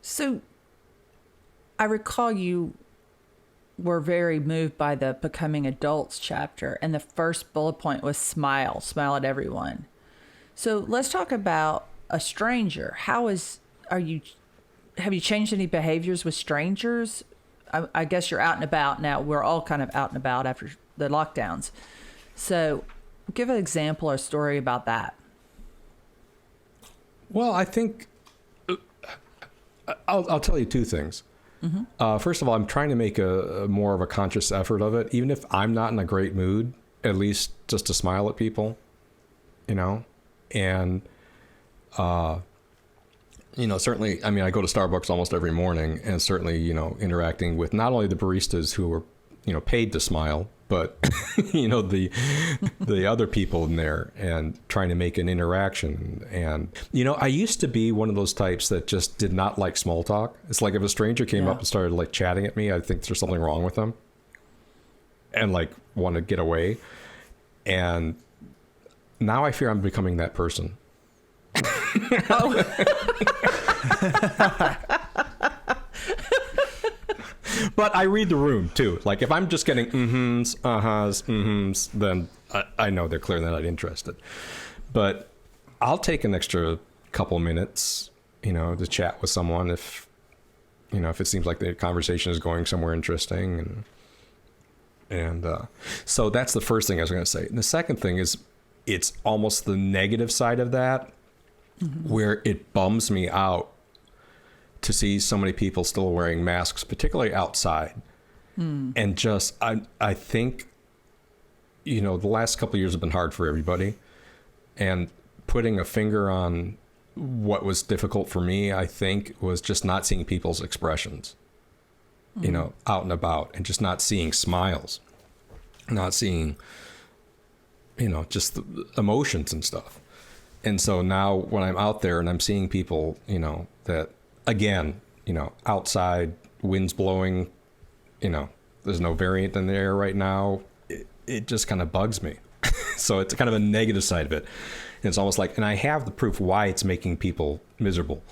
So I recall you were very moved by the Becoming Adults chapter, and the first bullet point was smile at everyone. So let's talk about a stranger. Are you, have you changed any behaviors with strangers? I guess you're out and about now. We're all kind of out and about after the lockdowns. So give an example or story about that. Well, I think I'll tell you two things. First of all, I'm trying to make a more of a conscious effort of it, even if I'm not in a great mood, at least just to smile at people, you know, and, certainly, I mean, I go to Starbucks almost every morning, and certainly, interacting with not only the baristas who are, paid to smile, but, the other people in there, and trying to make an interaction. And, I used to be one of those types that just did not like small talk. It's like if a stranger came up and started like chatting at me, I think there's something wrong with them and like want to get away. And now I fear I'm becoming that person. But I read the room too. Like if I'm just getting mm-hms, uh-hs, mm-hms, then I know they're clearly not interested. But I'll take an extra couple minutes, to chat with someone if it seems like the conversation is going somewhere interesting. And so that's the first thing I was going to say. And the second thing is it's almost the negative side of that, where it bums me out to see so many people still wearing masks, particularly outside. And just, I think, the last couple of years have been hard for everybody. And putting a finger on what was difficult for me, I think, was just not seeing people's expressions, out and about, and just not seeing smiles, not seeing, just the emotions and stuff. And so now when I'm out there and I'm seeing people, that, again, outside, winds blowing, there's no variant in the air right now. It just kind of bugs me. So it's kind of a negative side of it. And it's almost like, and I have the proof why it's making people miserable.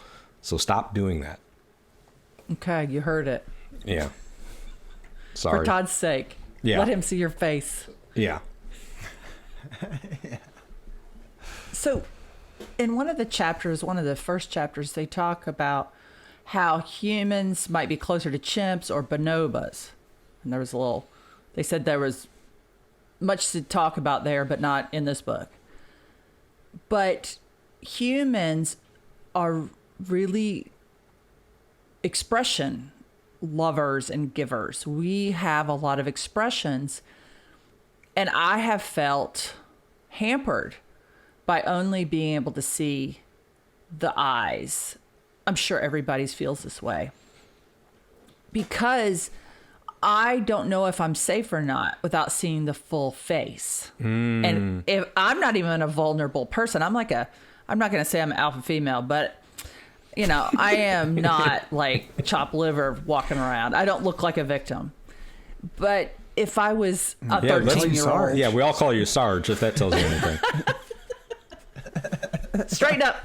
So stop doing that. Okay, you heard it. Yeah. Sorry. For Todd's sake. Yeah. Let him see your face. Yeah. So in one of the first chapters, they talk about how humans might be closer to chimps or bonobos. And they said there was much to talk about there, but not in this book. But humans are really expression lovers and givers. We have a lot of expressions, and I have felt hampered by only being able to see the eyes. I'm sure everybody feels this way. Because I don't know if I'm safe or not without seeing the full face. And if I'm not even a vulnerable person, I'm not going to say I'm an alpha female, but I am not like chopped liver walking around. I don't look like a victim. But if I was a 13-year-old. Yeah, we all call you Sarge, if that tells you anything. Straighten up.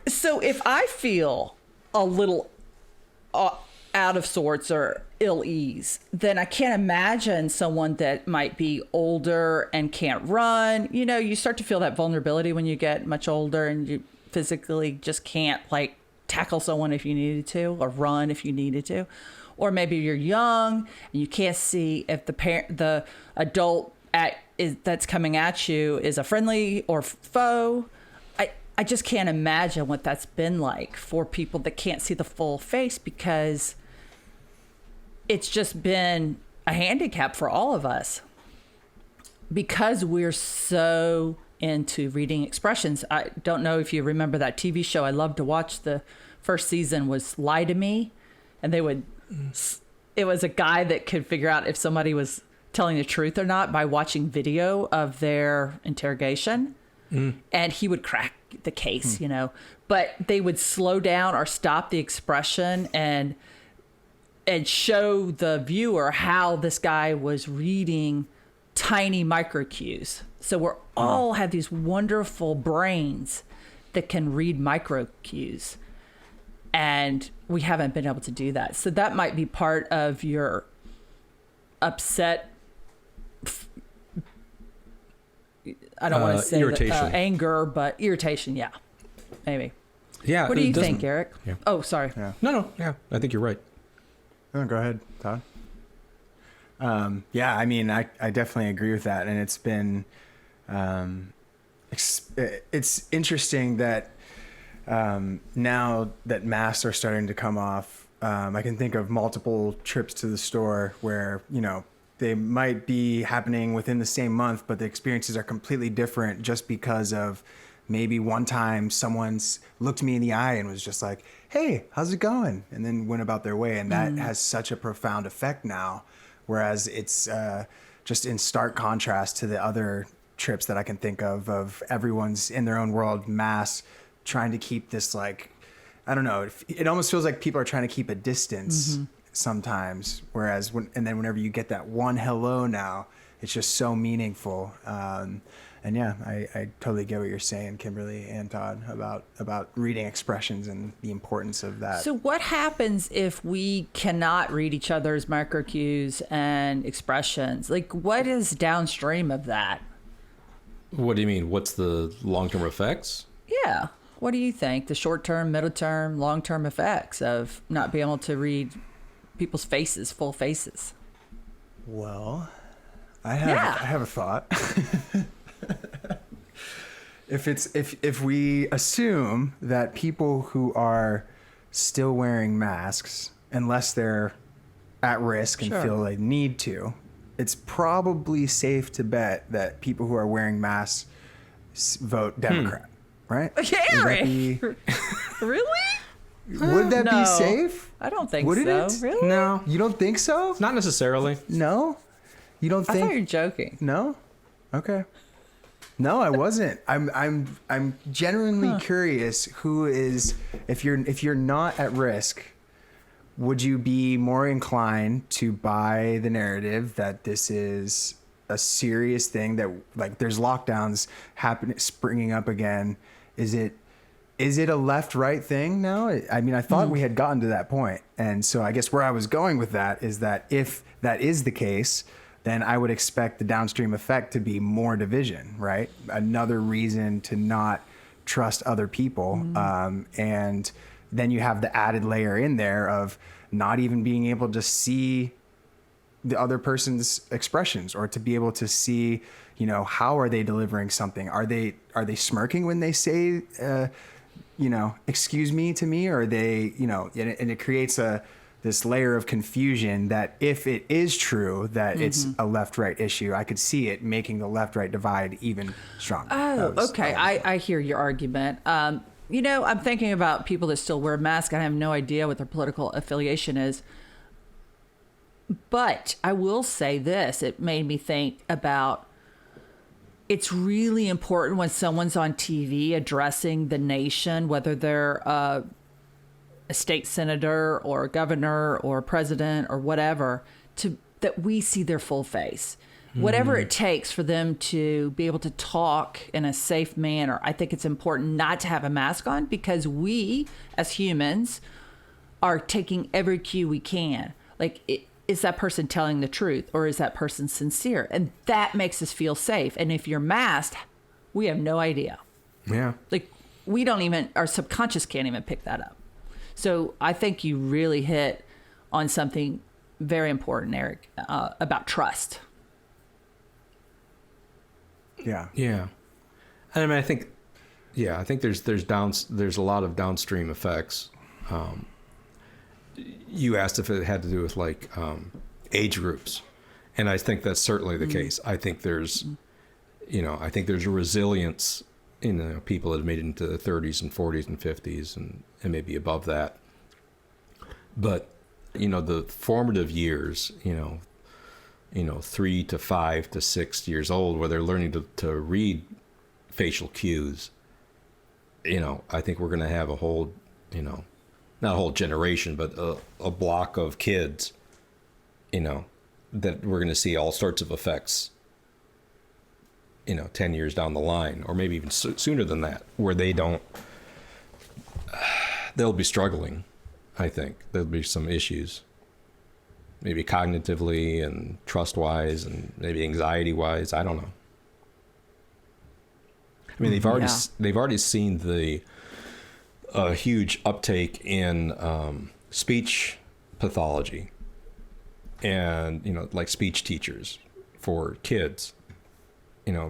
So if I feel a little out of sorts or ill ease, then I can't imagine someone that might be older and can't run. You start to feel that vulnerability when you get much older and you physically just can't like tackle someone if you needed to, or run if you needed to. Or maybe you're young and you can't see if the adult that's coming at you is a friendly or foe. I just can't imagine what that's been like for people that can't see the full face, because it's just been a handicap for all of us because we're so into reading expressions. I don't know if you remember that TV show I loved to watch. The first season was Lie to Me, and it was a guy that could figure out if somebody was telling the truth or not by watching video of their interrogation. And he would crack the case, but they would slow down or stop the expression and show the viewer how this guy was reading tiny micro cues. So we're all have these wonderful brains that can read micro cues. And we haven't been able to do that. So that might be part of your upset. I don't want to say irritation. anger, but irritation. Yeah, maybe. Yeah. What do you think, Eric? Yeah. Oh, sorry. Yeah. No. Yeah, I think you're right. Oh, go ahead, Todd. Yeah, I mean, I definitely agree with that, and it's been, it's interesting that now that masks are starting to come off, I can think of multiple trips to the store where, you know, they might be happening within the same month, but the experiences are completely different just because of maybe one time someone's looked me in the eye and was just like, hey, how's it going? And then went about their way. And that has such a profound effect now. Whereas it's just in stark contrast to the other trips that I can think of everyone's in their own world, mass, trying to keep this, like, I don't know, it almost feels like people are trying to keep a distance sometimes. Whereas whenever you get that one hello now, it's just so meaningful. And yeah, I totally get what you're saying, Kimberly and Todd, about reading expressions and the importance of that. So what happens if we cannot read each other's micro cues and expressions? Like, what is downstream of that? What do you mean? What's the long-term effects? Yeah. What do you think? The short-term, middle-term, long-term effects of not being able to read people's faces, full faces? Well, I have a thought. If we assume that people who are still wearing masks, unless they're at risk and feel they need to, it's probably safe to bet that people who are wearing masks vote Democrat, right? Eric! Really? Would that be safe? I don't think Wouldn't so. it? Really? No, You don't think so? not necessarily. No? You don't I think? thought you were joking. No? Okay. No, I wasn't. I'm genuinely curious who is, if you're not at risk, would you be more inclined to buy the narrative that this is a serious thing, that like there's lockdowns springing up again? Is it a left-right thing now? I mean, I thought we had gotten to that point. And so I guess where I was going with that is that if that is the case, then I would expect the downstream effect to be more division, right? Another reason to not trust other people. And then you have the added layer in there of not even being able to see the other person's expressions, or to be able to see, you know, how are they delivering something? Are they smirking when they say, you know, excuse me to me? Or are they, you know, and it creates this layer of confusion that if it is true that it's a left-right issue, I could see it making the left-right divide even stronger. Oh, okay. I hear your argument. You know, I'm thinking about people that still wear masks. I have no idea what their political affiliation is. But I will say this. It made me think about, it's really important when someone's on TV addressing the nation, whether they're a state senator or a governor or a president or whatever, that we see their full face. Whatever it takes for them to be able to talk in a safe manner. I think it's important not to have a mask on, because we as humans are taking every cue we can. Like, is that person telling the truth, or is that person sincere? And that makes us feel safe. And if you're masked, we have no idea. Yeah. Like, we don't even, our subconscious can't even pick that up. So I think you really hit on something very important, Eric, about trust. Yeah. Yeah. I mean, I think there's a lot of downstream effects. You asked if it had to do with like age groups, and I think that's certainly the case. I think there's a resilience in people that have made it into the 30s and 40s and 50s and maybe above that. But the formative years, 3 to 5 to 6 years old, where they're learning to read facial cues, I think we're going to have a whole, not a whole generation, but a block of kids, that we're going to see all sorts of effects, 10 years down the line, or maybe even sooner than that, where they'll be struggling. I think there'll be some issues, maybe cognitively and trust-wise, and maybe anxiety-wise. I don't know. I mean, they've already seen the huge uptake in speech pathology, and like speech teachers for kids.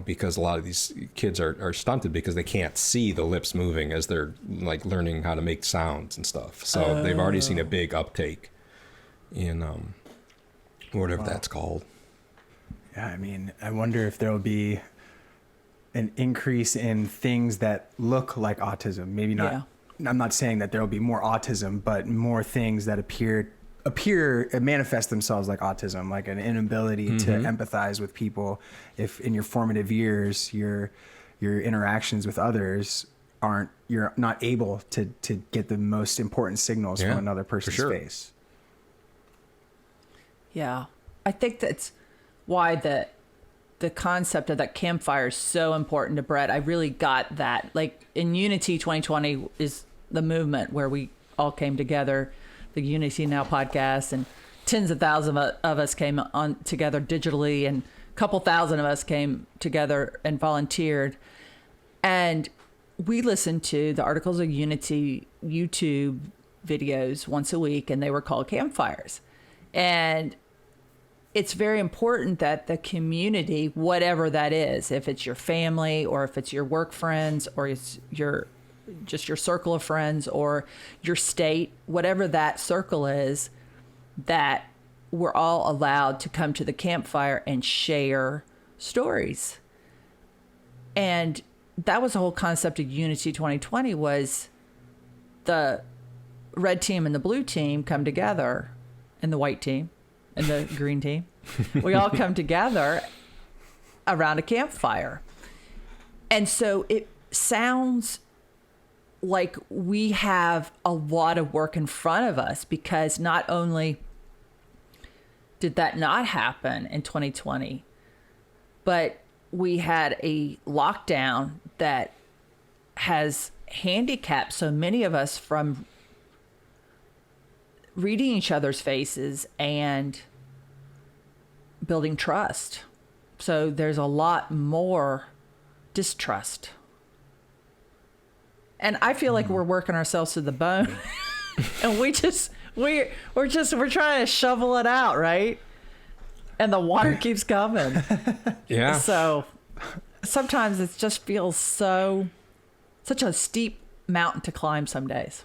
Because a lot of these kids are stunted because they can't see the lips moving as they're like learning how to make sounds and stuff. So they've already seen a big uptake in whatever that's called. Yeah, I mean, I wonder if there will be an increase in things that look like autism. Maybe not. Yeah. I'm not saying that there will be more autism, but more things that appear and manifest themselves like autism, like an inability to empathize with people. If in your formative years your interactions with others you're not able to get the most important signals from another person's face. Yeah, I think that's why the concept of that campfire is so important to Brett. I really got that. Like in Unity 2020 is the movement where we all came together, the Unity Now podcast, and tens of thousands of us came on together digitally, and a couple thousand of us came together and volunteered. And we listened to the Articles of Unity YouTube videos once a week, and they were called campfires. And it's very important that the community, whatever that is, if it's your family or if it's your work friends or it's your circle of friends or your state, whatever that circle is, that we're all allowed to come to the campfire and share stories. And that was the whole concept of Unity 2020, was the red team and the blue team come together, and the white team and the green team. We all come together around a campfire. And so it sounds like we have a lot of work in front of us, because not only did that not happen in 2020, but we had a lockdown that has handicapped so many of us from reading each other's faces and building trust. So there's a lot more distrust. And I feel like we're working ourselves to the bone. And we're trying to shovel it out, right? And the water keeps coming. Yeah. So sometimes it just feels such a steep mountain to climb some days.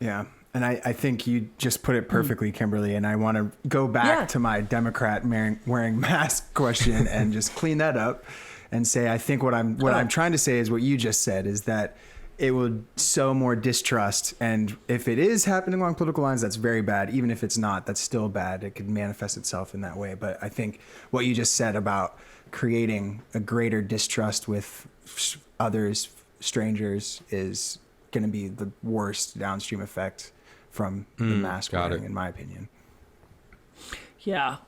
Yeah. And I think you just put it perfectly, Kimberly. And I want to go back to my Democrat wearing mask question and just clean that up and say, I think what I'm trying to say is what you just said, is that it would sow more distrust. And if it is happening along political lines, that's very bad. Even if it's not, that's still bad. It could manifest itself in that way. But I think what you just said about creating a greater distrust with others, strangers, is going to be the worst downstream effect from the mask wearing, in my opinion. Yeah.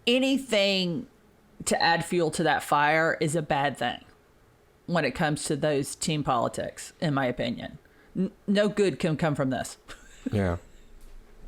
Anything to add fuel to that fire is a bad thing when it comes to those team politics, in my opinion. No good can come from this. Yeah.